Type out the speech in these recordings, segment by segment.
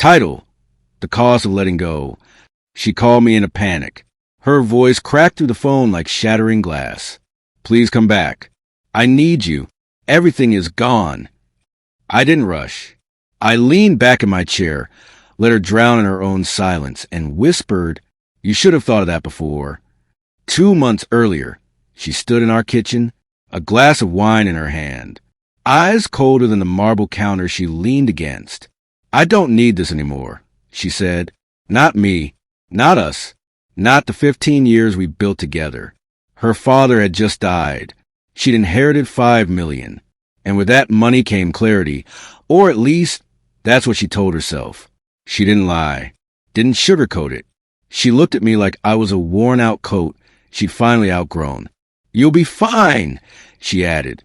Title: The Cost of Letting Go. She called me in a panic. Her voice cracked through the phone like shattering glass. Please come back. I need you. Everything is gone. I didn't rush. I leaned back in my chair, let her drown in her own silence, and whispered, "You should have thought of that before." 2 months earlier, she stood in our kitchen, a glass of wine in her hand, eyes colder than the marble counter she leaned against. "I don't need this anymore," she said. "Not me, not us, not the 15 years we built together." Her father had just died. She'd inherited $5 million. And with that money came clarity, or at least that's what she told herself. She didn't lie, didn't sugarcoat it. She looked at me like I was a worn-out coat she'd finally outgrown. "You'll be fine," she added,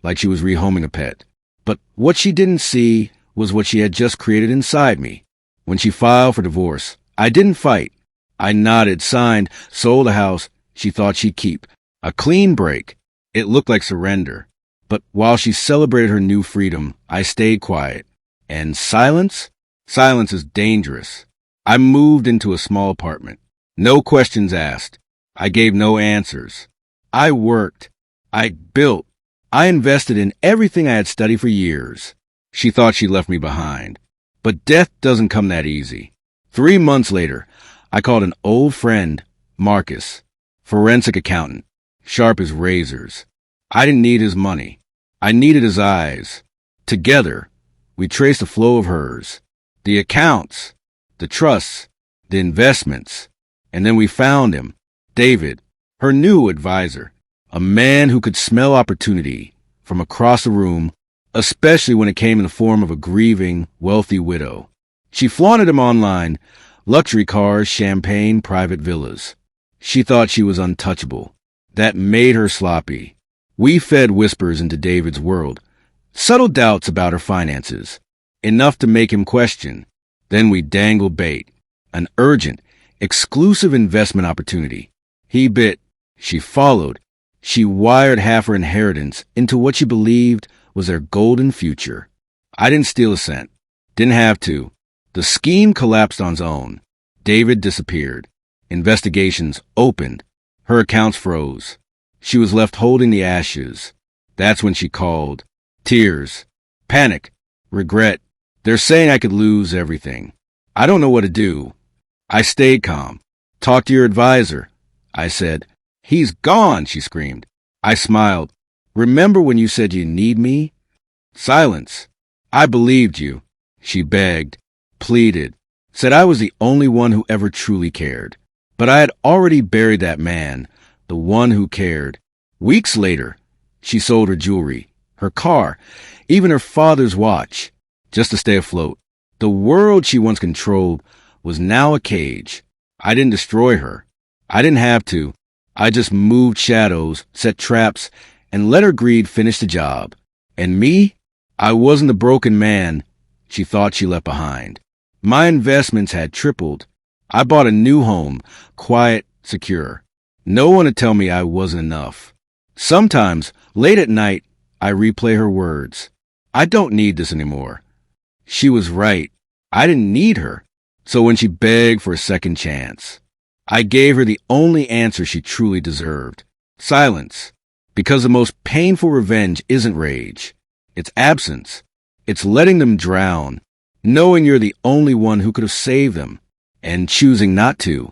like she was rehoming a pet. But what she didn't see was what she had just created inside me. When she filed for divorce, I didn't fight. I nodded, signed, sold a house she thought she'd keep. A clean break. It looked like surrender. But while she celebrated her new freedom, I stayed quiet. And silence? Silence is dangerous. I moved into a small apartment. No questions asked. I gave no answers. I worked. I built. I invested in everything I had studied for years. She thought she left me behind. But death doesn't come that easy. 3 months later, I called an old friend, Marcus, forensic accountant, sharp as razors. I didn't need his money. I needed his eyes. Together, we traced the flow of hers, the accounts, the trusts, the investments. And then we found him, David, her new advisor, a man who could smell opportunity from across the room, especially when it came in the form of a grieving, wealthy widow. She flaunted him online, luxury cars, champagne, private villas. She thought she was untouchable. That made her sloppy. We fed whispers into David's world, subtle doubts about her finances, enough to make him question. Then we dangled bait, an urgent, exclusive investment opportunity. He bit, she followed. She wired half her inheritance into what she believed was their golden future. I didn't steal a cent. Didn't have to. The scheme collapsed on its own. David disappeared. Investigations opened. Her accounts froze. She was left holding the ashes. That's when she called. Tears. Panic. Regret. They're saying I could lose everything. I don't know what to do. I stayed calm. Talk to your advisor, I said. He's gone, she screamed. I smiled. Remember when you said you need me? Silence. I believed you. She begged, pleaded, said I was the only one who ever truly cared. But I had already buried that man, the one who cared. Weeks later, she sold her jewelry, her car, even her father's watch, just to stay afloat. The world she once controlled was now a cage. I didn't destroy her. I didn't have to. I just moved shadows, set traps, and let her greed finish the job. And me? I wasn't the broken man she thought she left behind. My investments had tripled. I bought a new home, quiet, secure. No one to tell me I wasn't enough. Sometimes, late at night, I replay her words. I don't need this anymore. She was right. I didn't need her. So when she begged for a second chance, I gave her the only answer she truly deserved. Silence. Because the most painful revenge isn't rage. It's absence. It's letting them drown, knowing you're the only one who could have saved them, and choosing not to.